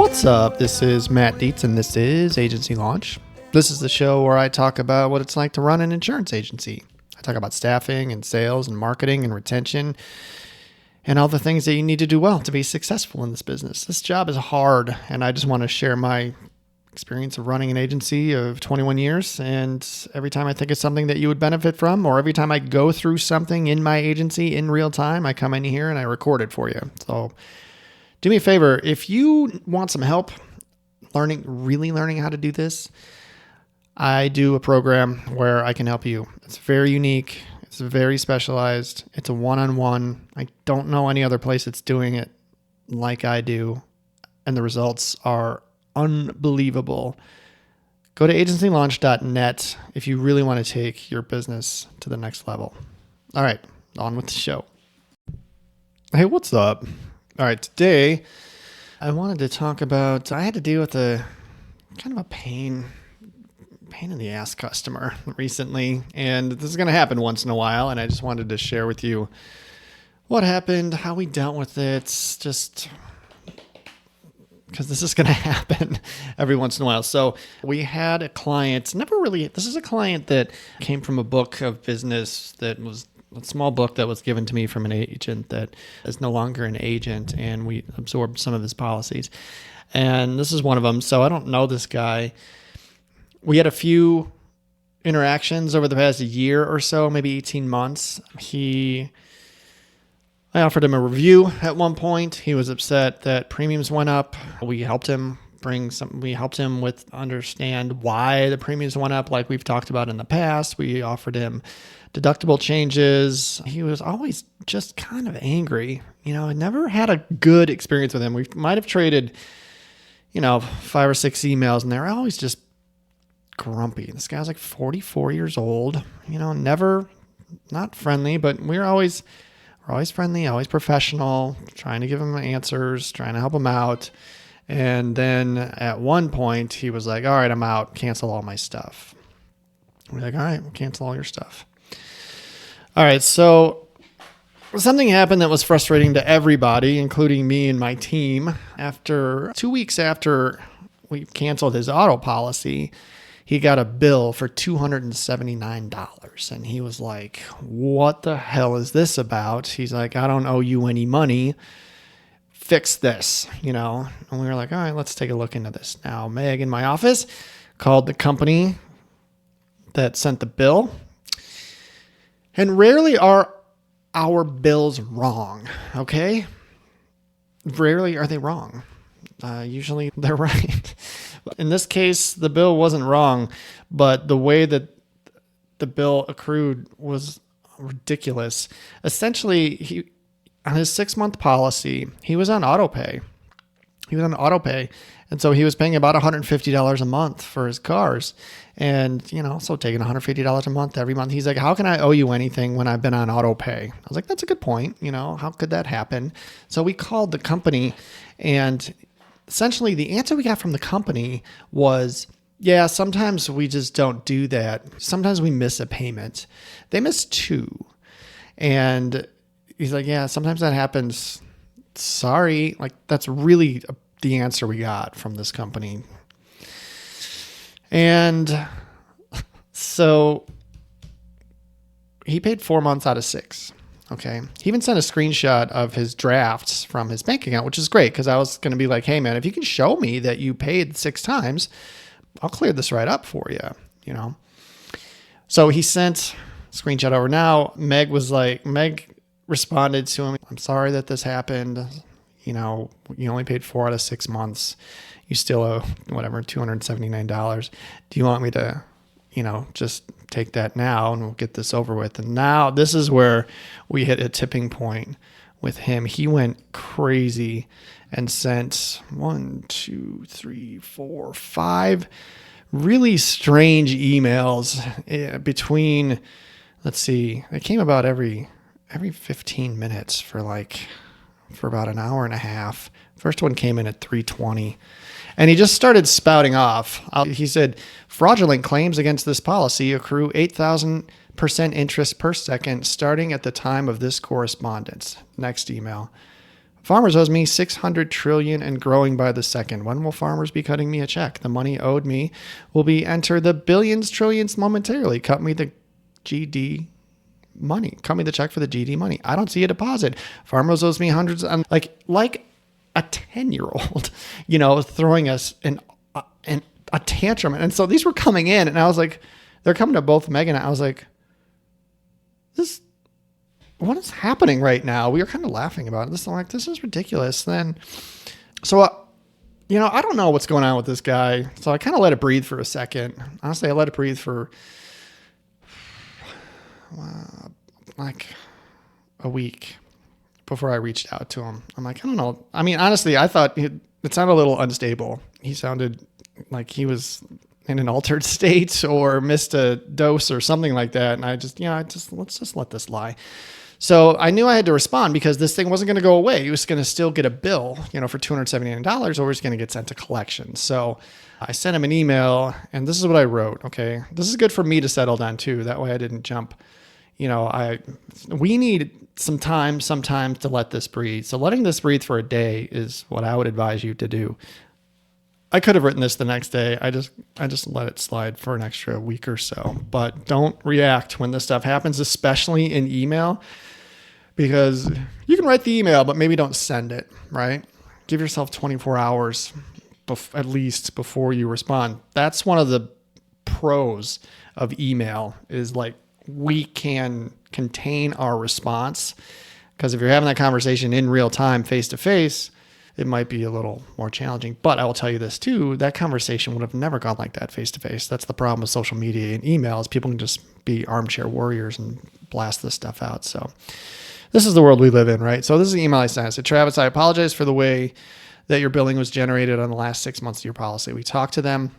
What's up? This is Matt Dietz, and this is Agency Launch. This is the show where I talk about what it's like to run an insurance agency. I talk about staffing and sales and marketing and retention and all the things that you need to do well to be successful in this business. This job is hard, and I just want to share my experience of running an agency of 21 years. And every time I think of something that you would benefit from, or every time I go through something in my agency in real time, I come in here and I record it for you. So do me a favor, if you want some help really learning how to do this, I do a program where I can help you. It's very unique. It's very specialized. It's a one-on-one. I don't know any other place that's doing it like I do. And the results are unbelievable. Go to agencylaunch.net if you really want to take your business to the next level. All right, on with the show. Hey, what's up? All right, today I wanted to talk about, I had to deal with a kind of a pain in the ass customer recently, and this is going to happen once in a while, and I just wanted to share with you what happened, how we dealt with it, just because this is going to happen every once in a while. So we had a client, this is a client that came from a book of business that was a small book that was given to me from an agent that is no longer an agent, and we absorbed some of his policies. And this is one of them. So I don't know this guy. We had a few interactions over the past year or so, maybe 18 months. I offered him a review at one point. He was upset that premiums went up. We helped him understand why the premiums went up, like we've talked about in the past. We offered him deductible changes. He was always just kind of angry. I never had a good experience with him. We might have traded, 5 or 6 emails, and they're always just grumpy. This guy's like 44 years old, never, not friendly, but we're always friendly, always professional, trying to give him answers, trying to help him out. And then at one point he was like, all right, I'm out, cancel all my stuff. We're like, all right, we'll cancel all your stuff. All right, so something happened that was frustrating to everybody, including me and my team. After 2 weeks after we canceled his auto policy, he got a bill for $279. And he was like, what the hell is this about? He's like, I don't owe you any money. Fix this, And we were like, all right, let's take a look into this. Now, Meg in my office called the company that sent the bill. And rarely are our bills wrong, okay? Rarely are they wrong. Usually they're right. In this case, the bill wasn't wrong, but the way that the bill accrued was ridiculous. Essentially, on his 6-month policy, he was on auto pay. And so he was paying about $150 a month for his cars. And, so taking $150 a month every month. He's like, how can I owe you anything when I've been on auto pay? I was like, that's a good point. How could that happen? So we called the company, and essentially the answer we got from the company was, yeah, sometimes we just don't do that. Sometimes we miss a payment. They missed 2. And he's like, yeah, sometimes that happens. Sorry. Like, that's really the answer we got from this company. And so he paid 4 months out of 6. Okay. He even sent a screenshot of his drafts from his bank account, which is great, because I was going to be like, hey man, if you can show me that you paid 6 times, I'll clear this right up for you, So he sent a screenshot over. Now, Meg responded to him, I'm sorry that this happened. You only paid 4 out of 6 months. You still owe whatever, $279. Do you want me to, just take that now and we'll get this over with? And now this is where we hit a tipping point with him. He went crazy and sent 5 really strange emails between, let's see, it came about every 15 minutes for about an hour and a half. First one came in at 3:20. And he just started spouting off. He said, fraudulent claims against this policy accrue 8,000% interest per second starting at the time of this correspondence. Next email. Farmers owes me $600 trillion and growing by the second. When will farmers be cutting me a check? The money owed me will be enter the billions, trillions momentarily. Cut me the GD money. Cut me the check for the GD money. I don't see a deposit. Farmers owes me hundreds. Like a 10-year-old, throwing us a tantrum. And so these were coming in, and I was like, they're coming to both Megan. I was like, what is happening right now? We were kind of laughing about it. This is ridiculous. Then, so, I don't know what's going on with this guy. So I kind of let it breathe for a second. Honestly, I let it breathe for like a week before I reached out to him. I'm like, I don't know. I mean, honestly, I thought it sounded a little unstable. He sounded like he was in an altered state or missed a dose or something like that. And let's just let this lie. So I knew I had to respond because this thing wasn't going to go away. He was going to still get a bill, for $279, or was going to get sent to collections. So I sent him an email, and this is what I wrote. Okay, this is good for me to settle down too. That way I didn't jump. We need some time sometimes to let this breathe. So letting this breathe for a day is what I would advise you to do. I could have written this the next day. I just let it slide for an extra week or so. But don't react when this stuff happens, especially in email, because you can write the email, but maybe don't send it, right? Give yourself 24 hours at least before you respond. That's one of the pros of email is like we can contain our response, because if you're having that conversation in real time, face to face, it might be a little more challenging. But I will tell you this too, that conversation would have never gone like that face to face. That's the problem with social media and emails. People can just be armchair warriors and blast this stuff out. So this is the world we live in, right? So this is the email I sent. I said, Travis, I apologize for the way that your billing was generated on the last 6 months of your policy. We talked to them,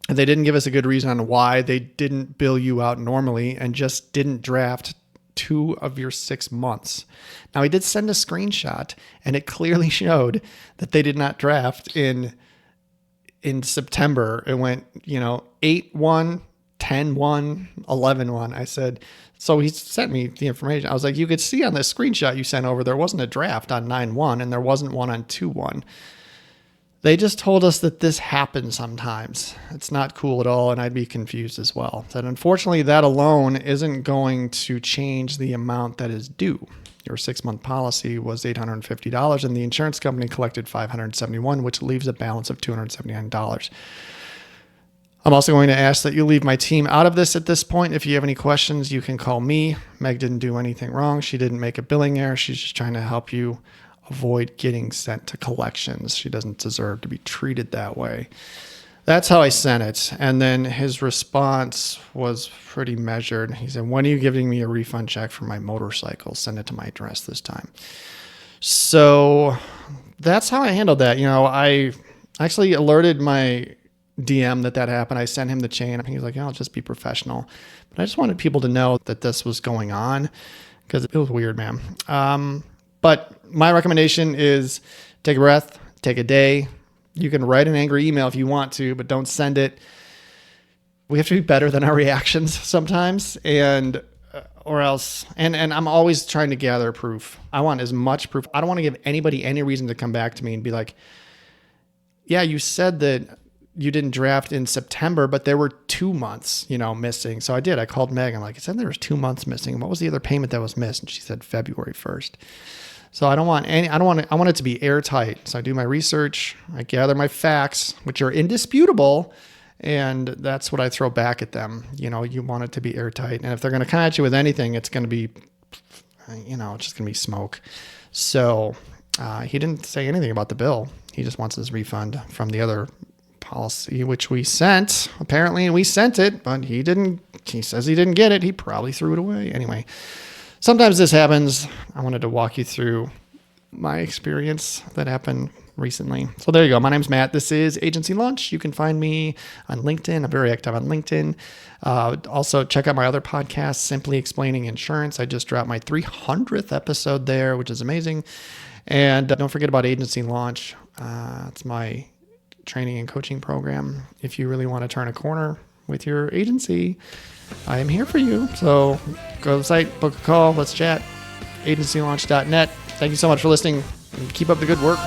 and they didn't give us a good reason on why they didn't bill you out normally and just didn't draft 2 of your 6 months. Now, he did send a screenshot, and it clearly showed that they did not draft in September. It went, 8-1, 10-1, 11-1. I said, so he sent me the information. I was like, you could see on the screenshot you sent over, there wasn't a draft on 9-1, and there wasn't one on 2-1. They just told us that this happens sometimes. It's not cool at all, and I'd be confused as well. That unfortunately, that alone isn't going to change the amount that is due. Your 6-month policy was $850, and the insurance company collected $571, which leaves a balance of $279. I'm also going to ask that you leave my team out of this at this point. If you have any questions, you can call me. Meg didn't do anything wrong. She didn't make a billing error. She's just trying to help you avoid getting sent to collections. She doesn't deserve to be treated that way. That's how I sent it. And then his response was pretty measured. He said, when are you giving me a refund check for my motorcycle? Send it to my address this time. So that's how I handled that. I actually alerted my DM that happened. I sent him the chain. He was like, I'll just be professional. But I just wanted people to know that this was going on because it was weird, man. But my recommendation is take a breath, take a day. You can write an angry email if you want to, but don't send it. We have to be better than our reactions sometimes, or else. And I'm always trying to gather proof. I want as much proof. I don't want to give anybody any reason to come back to me and be like, yeah, you said that you didn't draft in September, but there were 2 months, missing. So I did. I called Meg. I'm like, it said there was 2 months missing. What was the other payment that was missed? And she said February 1st. So I want it to be airtight. So I do my research, I gather my facts, which are indisputable, and that's what I throw back at them. You want it to be airtight. And if they're going to come at you with anything, it's going to be, it's just going to be smoke. So he didn't say anything about the bill. He just wants his refund from the other policy, which we sent. Apparently we sent it, but he says he didn't get it. He probably threw it away. Anyway. Sometimes this happens. I wanted to walk you through my experience that happened recently. So there you go. My name's Matt. This is Agency Launch. You can find me on LinkedIn. I'm very active on LinkedIn. Also, check out my other podcast, Simply Explaining Insurance. I just dropped my 300th episode there, which is amazing. And don't forget about Agency Launch. It's my training and coaching program. If you really want to turn a corner with your agency, I am here for you. So go to the site, book a call, let's chat. agencylaunch.net. Thank you so much for listening. Keep up the good work.